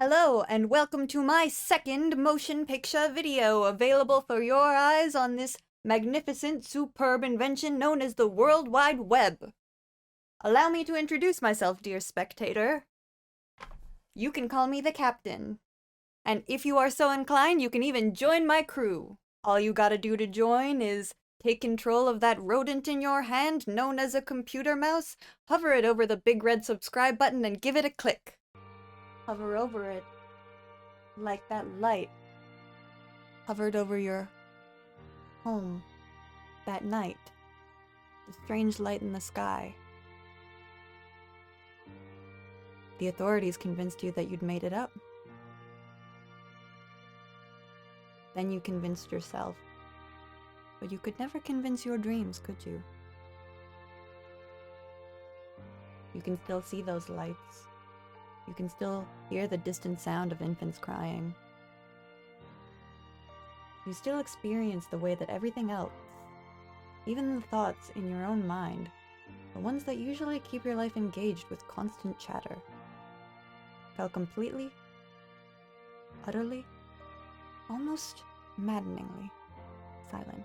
Hello, and welcome to my second motion picture video, available for your eyes on this magnificent, superb invention known as the World Wide Web. Allow me to introduce myself, dear spectator. You can call me the Captain. And if you are so inclined, you can even join my crew. All you gotta do to join is take control of that rodent in your hand known as a computer mouse, hover it over the big red subscribe button, and give it a click. Hover over it like that light hovered over your home that night. The strange light in the sky. The authorities convinced you that you'd made it up. Then you convinced yourself. But you could never convince your dreams, could you? You can still see those lights. You can still hear the distant sound of infants crying. You still experience the way that everything else, even the thoughts in your own mind, the ones that usually keep your life engaged with constant chatter, fell completely, utterly, almost maddeningly silent.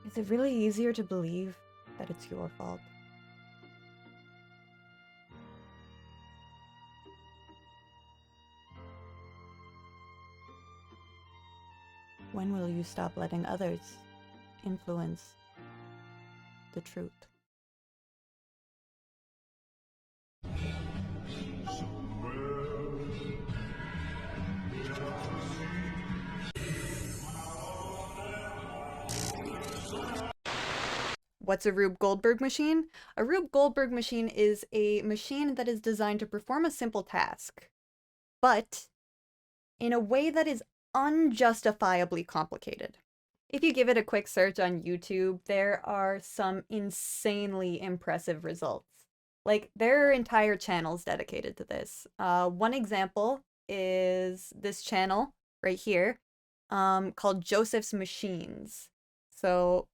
Is it really easier to believe that it's your fault? When will you stop letting others influence the truth? What's a Rube Goldberg machine? A Rube Goldberg machine is a machine that is designed to perform a simple task, but in a way that is unjustifiably complicated. If you give it a quick search on YouTube, there are some insanely impressive results. Like, there are entire channels dedicated to this. One example is this channel right here, called Joseph's Machines. So,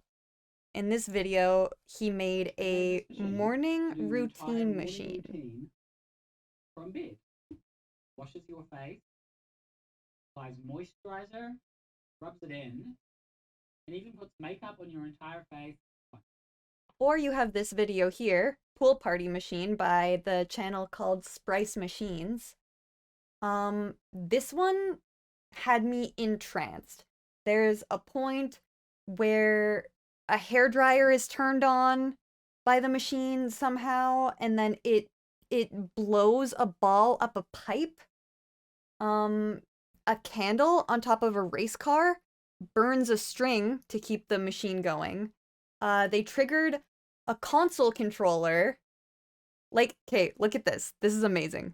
in this video, he made a morning routine machine. From bed, washes your face, applies moisturizer, rubs it in, and even puts makeup on your entire face. Or you have this video here, Pool Party Machine by the channel called Sprice Machines. This one had me entranced. There's a point where a hairdryer is turned on by the machine somehow, and then it blows a ball up a pipe. A candle on top of a race car burns a string to keep the machine going. They triggered a console controller. Like, okay, look at this. This is amazing.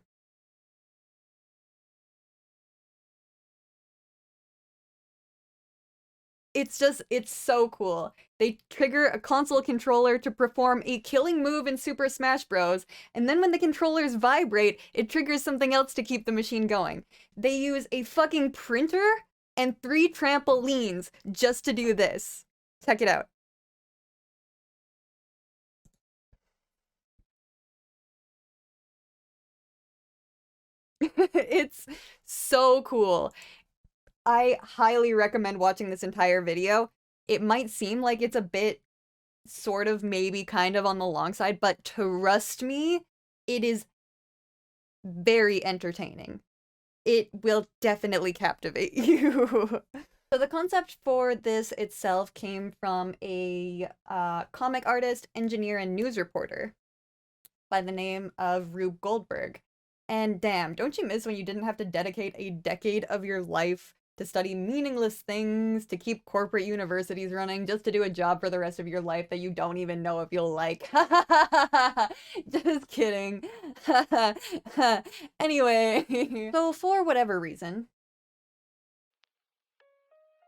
It's so cool. They trigger a console controller to perform a killing move in Super Smash Bros. And then when the controllers vibrate, it triggers something else to keep the machine going. They use a fucking printer and 3 trampolines just to do this. Check it out. It's so cool. I highly recommend watching this entire video. It might seem like it's a bit sort of maybe kind of on the long side, but trust me, it is very entertaining. It will definitely captivate you. So the concept for this itself came from a comic artist, engineer, and news reporter by the name of Rube Goldberg. And damn, don't you miss when you didn't have to dedicate a decade of your life to study meaningless things, to keep corporate universities running, just to do a job for the rest of your life that you don't even know if you'll like? Just kidding. Anyway, so for whatever reason,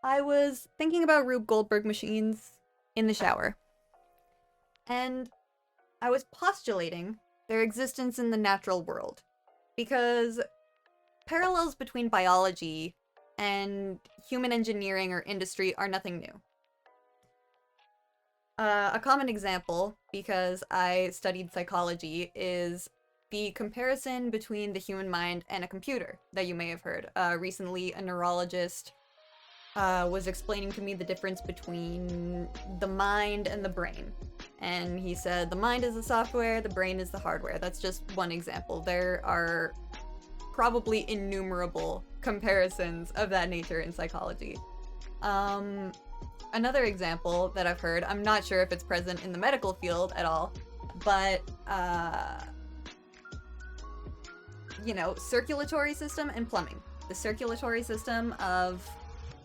I was thinking about Rube Goldberg machines in the shower. And I was postulating their existence in the natural world. Because parallels between biology and human engineering or industry are nothing new. A common example, because I studied psychology, is the comparison between the human mind and a computer that you may have heard. Recently, a neurologist was explaining to me the difference between the mind and the brain. And he said the mind is the software, the brain is the hardware. That's just one example. There are probably innumerable comparisons of that nature in psychology. Another example that I've heard, I'm not sure if it's present in the medical field at all, but, you know, circulatory system and plumbing. The circulatory system of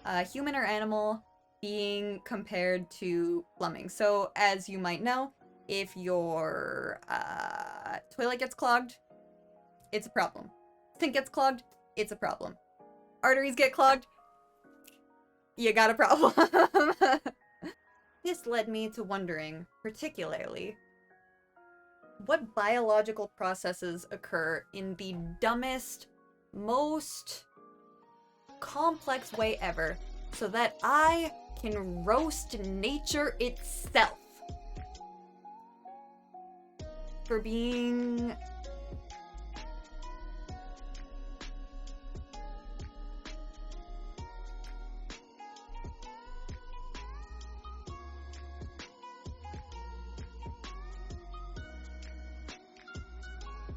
a human or animal being compared to plumbing. So, as you might know, if your toilet gets clogged, it's a problem. Sink gets clogged, it's a problem. Arteries get clogged, you got a problem. This led me to wondering, particularly, what biological processes occur in the dumbest, most complex way ever, so that I can roast nature itself for being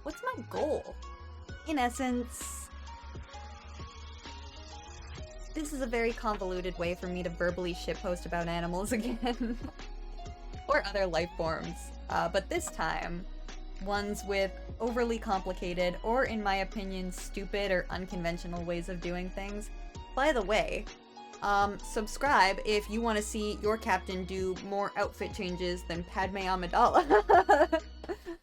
what's my goal? In essence, this is a very convoluted way for me to verbally shitpost about animals again. Or other life forms. But this time, ones with overly complicated, or in my opinion, stupid or unconventional ways of doing things. By the way, subscribe if you want to see your captain do more outfit changes than Padme Amidala.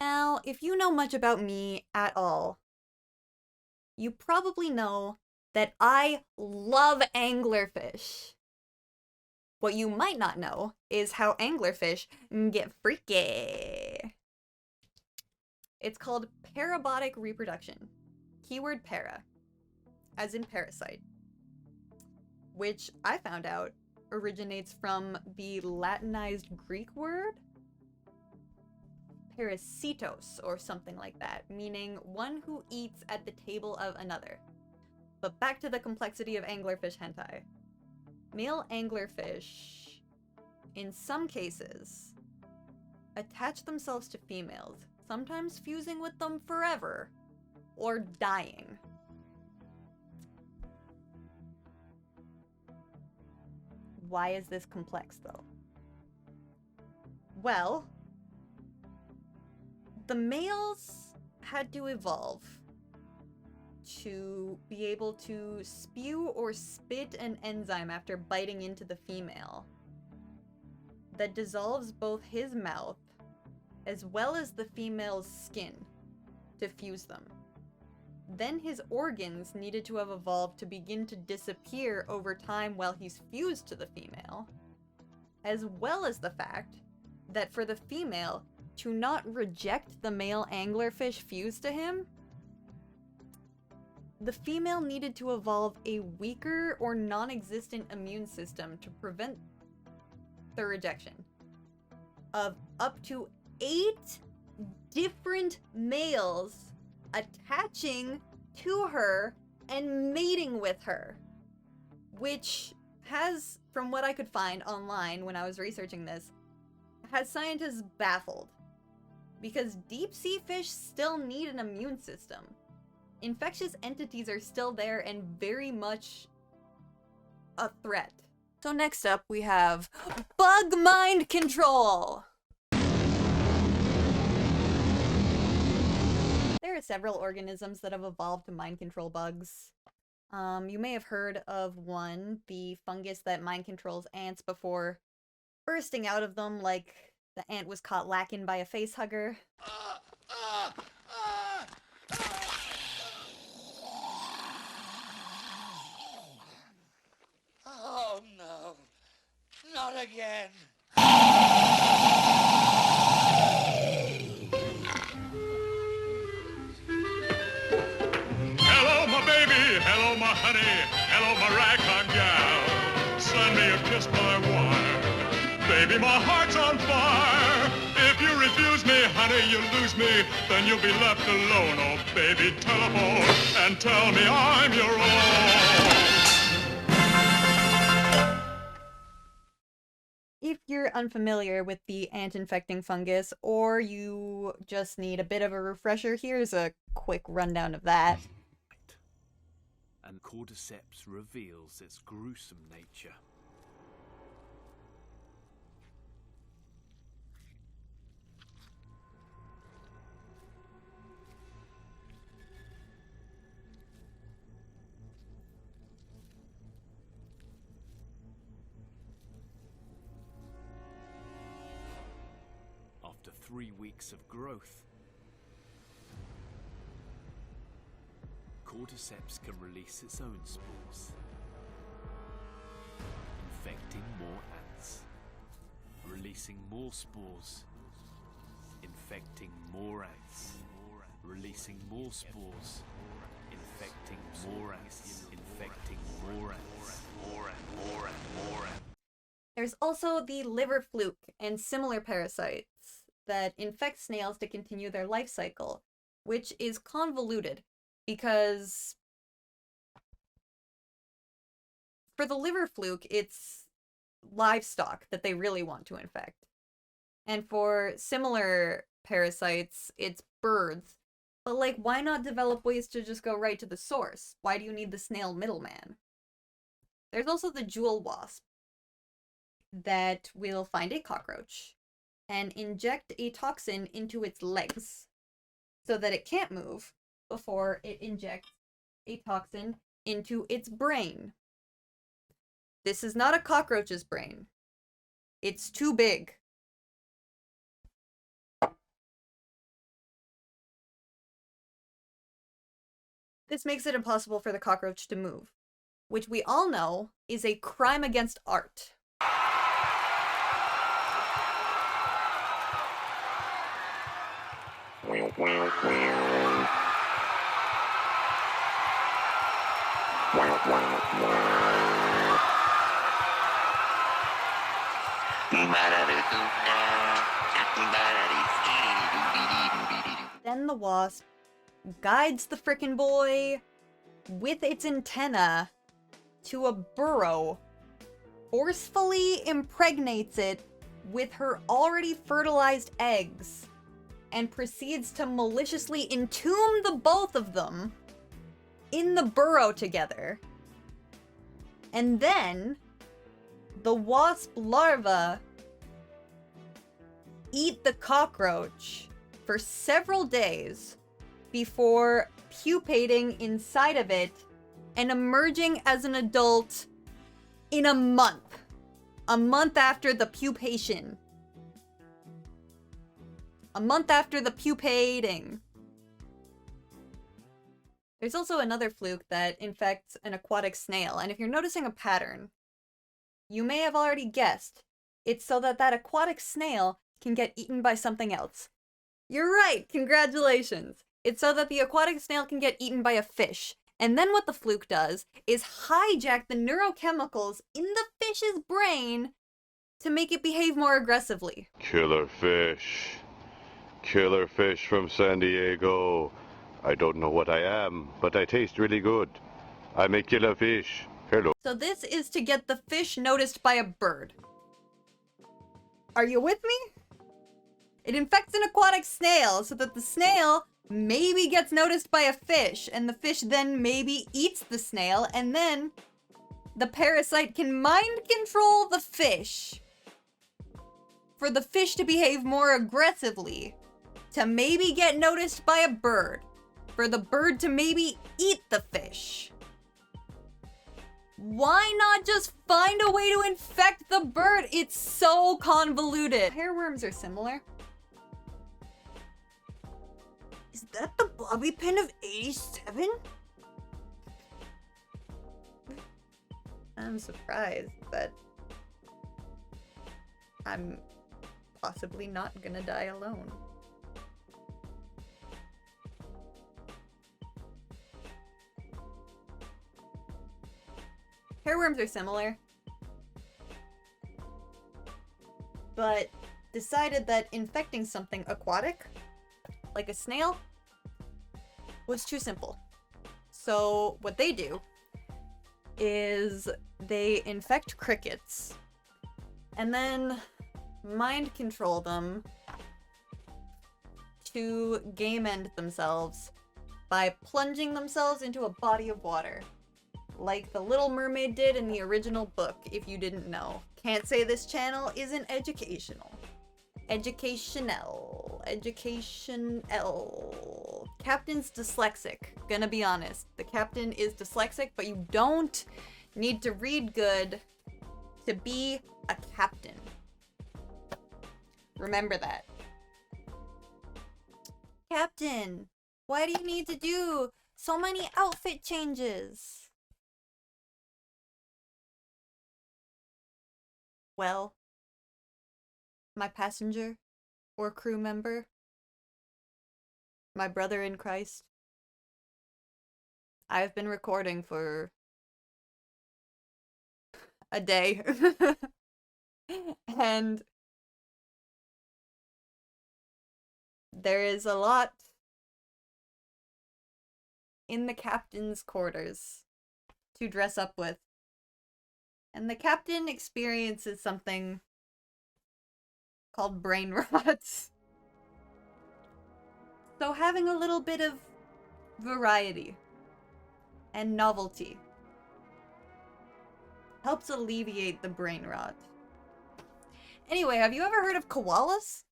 Now, if you know much about me at all, you probably know that I love anglerfish. What you might not know is how anglerfish get freaky. It's called parabolic reproduction. Keyword para, as in parasite, which I found out originates from the Latinized Greek word parasitos, or something like that, meaning one who eats at the table of another. But back to the complexity of anglerfish hentai. Male anglerfish, in some cases, attach themselves to females, sometimes fusing with them forever, or dying. Why is this complex, though? Well, the males had to evolve to be able to spew or spit an enzyme after biting into the female that dissolves both his mouth as well as the female's skin to fuse them. Then his organs needed to have evolved to begin to disappear over time while he's fused to the female, as well as the fact that for the female to not reject the male anglerfish fused to him, the female needed to evolve a weaker or non-existent immune system to prevent the rejection of up to 8 different males attaching to her and mating with her, which has, from what I could find online when I was researching this, has scientists baffled. Because deep sea fish still need an immune system. Infectious entities are still there and very much a threat. So next up we have bug mind control! There are several organisms that have evolved to mind control bugs. You may have heard of one, the fungus that mind controls ants before bursting out of them like the ant was caught lacking by a face hugger. Oh no, not again. Hello, my baby. Hello, my honey. Hello, my ragtime gal. Send me a kiss by wire. Baby, my heart's on fire. If you refuse me, honey, day you lose me, then you'll be left alone. Oh, baby, telephone and tell me I'm your own. If you're unfamiliar with the ant-infecting fungus, or you just need a bit of a refresher, here's a quick rundown of that. And cordyceps reveals its gruesome nature. After 3 weeks of growth, cordyceps can release its own spores, infecting more ants, releasing more spores, infecting more ants, releasing more spores, infecting more ants, infecting more ants, more ants. There's also the liver fluke and similar parasites that infect snails to continue their life cycle, which is convoluted because for the liver fluke, it's livestock that they really want to infect. And for similar parasites, it's birds. But like, why not develop ways to just go right to the source? Why do you need the snail middleman? There's also the jewel wasp that will find a cockroach and inject a toxin into its legs so that it can't move before it injects a toxin into its brain. This is not a cockroach's brain. It's too big. This makes it impossible for the cockroach to move, which we all know is a crime against art. Then the wasp guides the frickin' boy with its antenna to a burrow, forcefully impregnates it with her already fertilized eggs, and proceeds to maliciously entomb the both of them in the burrow together. And then the wasp larvae eat the cockroach for several days before pupating inside of it and emerging as an adult in a month. A month after the pupation. A month after the pupating. There's also another fluke that infects an aquatic snail, and if you're noticing a pattern, you may have already guessed. It's so that that aquatic snail can get eaten by something else. You're right! Congratulations! It's so that the aquatic snail can get eaten by a fish. And then what the fluke does is hijack the neurochemicals in the fish's brain to make it behave more aggressively. Killer fish. Killer fish from San Diego. I don't know what I am, but I taste really good. I'm a killer fish. Hello. So this is to get the fish noticed by a bird. Are you with me? It infects an aquatic snail so that the snail maybe gets noticed by a fish, and the fish then maybe eats the snail, and then the parasite can mind control the fish for the fish to behave more aggressively, to maybe get noticed by a bird, for the bird to maybe eat the fish. Why not just find a way to infect the bird? It's so convoluted. Hairworms are similar. Is that the bobby pin of 87? I'm surprised, but I'm possibly not gonna die alone. Hairworms are similar, but decided that infecting something aquatic like a snail, was too simple. So what they do is they infect crickets and then mind control them to game end themselves by plunging themselves into a body of water, like the Little Mermaid did in the original book, if you didn't know. Can't say this channel isn't educational. Educational. Captain's dyslexic. Gonna be honest. The captain is dyslexic, but you don't need to read good to be a captain. Remember that. Captain, why do you need to do so many outfit changes? Well, my passenger or crew member, my brother in Christ, I've been recording for a day. And there is a lot in the captain's quarters to dress up with. And the captain experiences something called brain rot. So having a little bit of variety and novelty helps alleviate the brain rot. Anyway, have you ever heard of koalas?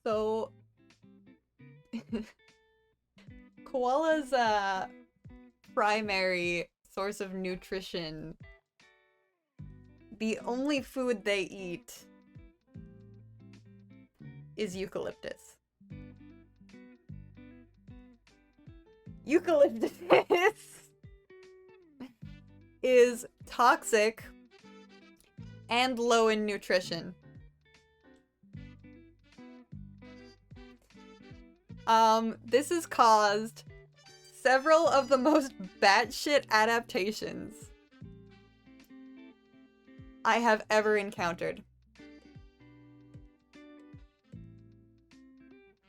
So, koalas' primary source of nutrition, the only food they eat, is eucalyptus. Eucalyptus is toxic and low in nutrition. This has caused several of the most batshit adaptations I have ever encountered.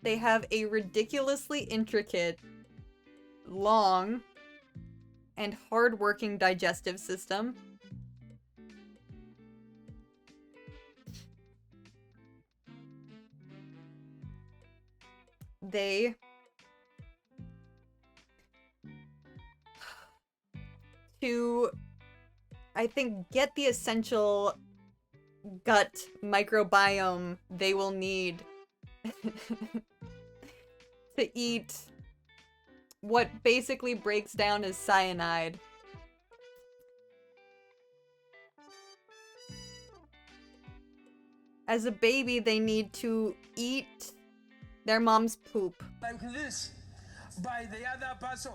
They have a ridiculously intricate, long, and hard-working digestive system. They to, I think, get the essential gut microbiome they will need to eat what basically breaks down as cyanide. As a baby, they need to eat their mom's poop. Like this by the other person,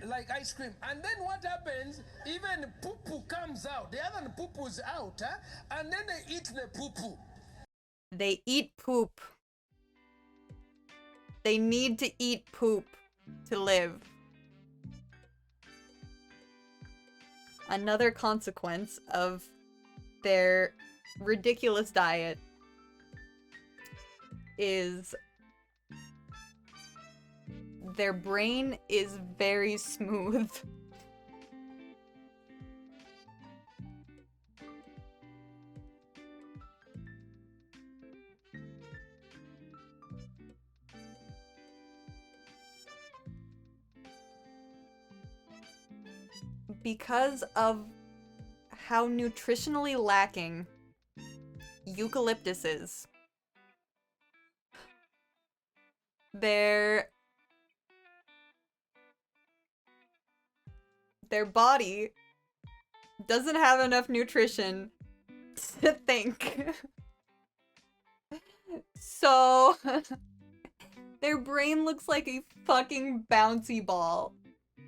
like ice cream. And then what happens, even poo-poo comes out. The other poo-poo's out, huh? And then they eat the poo-poo. They eat poop. They need to eat poop to live. Another consequence of their ridiculous diet is their brain is very smooth. Because of how nutritionally lacking eucalyptus is. Their body doesn't have enough nutrition to think. So their brain looks like a fucking bouncy ball.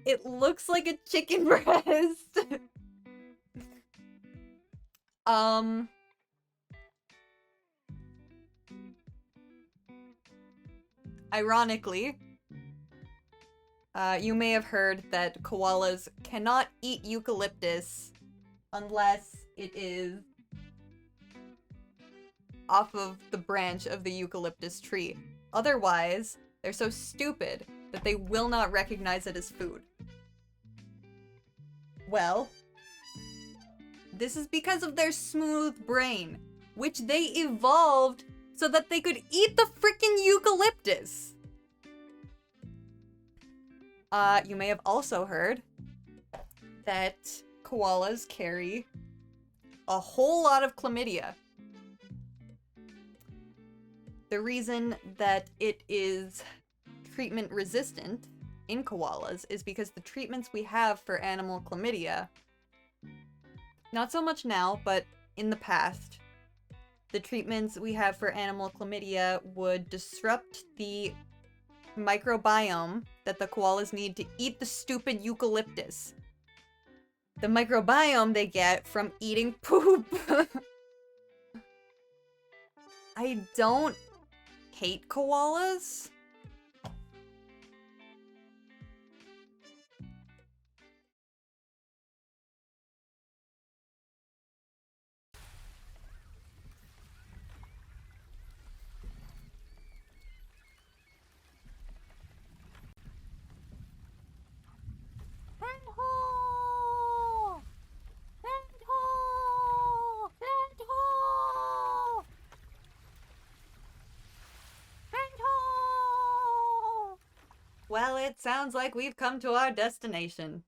It looks like a chicken breast. ironically, you may have heard that koalas cannot eat eucalyptus unless it is off of the branch of the eucalyptus tree. Otherwise, they're so stupid that they will not recognize it as food. Well, this is because of their smooth brain, which they evolved so that they could eat the freaking eucalyptus. You may have also heard that koalas carry a whole lot of chlamydia. The reason that it is treatment resistant in koalas is because the treatments we have for animal chlamydia, not so much now, but in the past, the treatments we have for animal chlamydia would disrupt the microbiome that the koalas need to eat the stupid eucalyptus. The microbiome they get from eating poop. I don't hate koalas. Well, it sounds like we've come to our destination.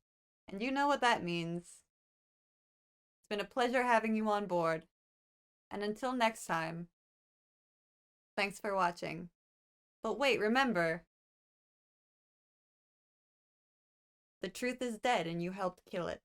And you know what that means. It's been a pleasure having you on board. And until next time, thanks for watching. But wait, remember, the truth is dead and you helped kill it.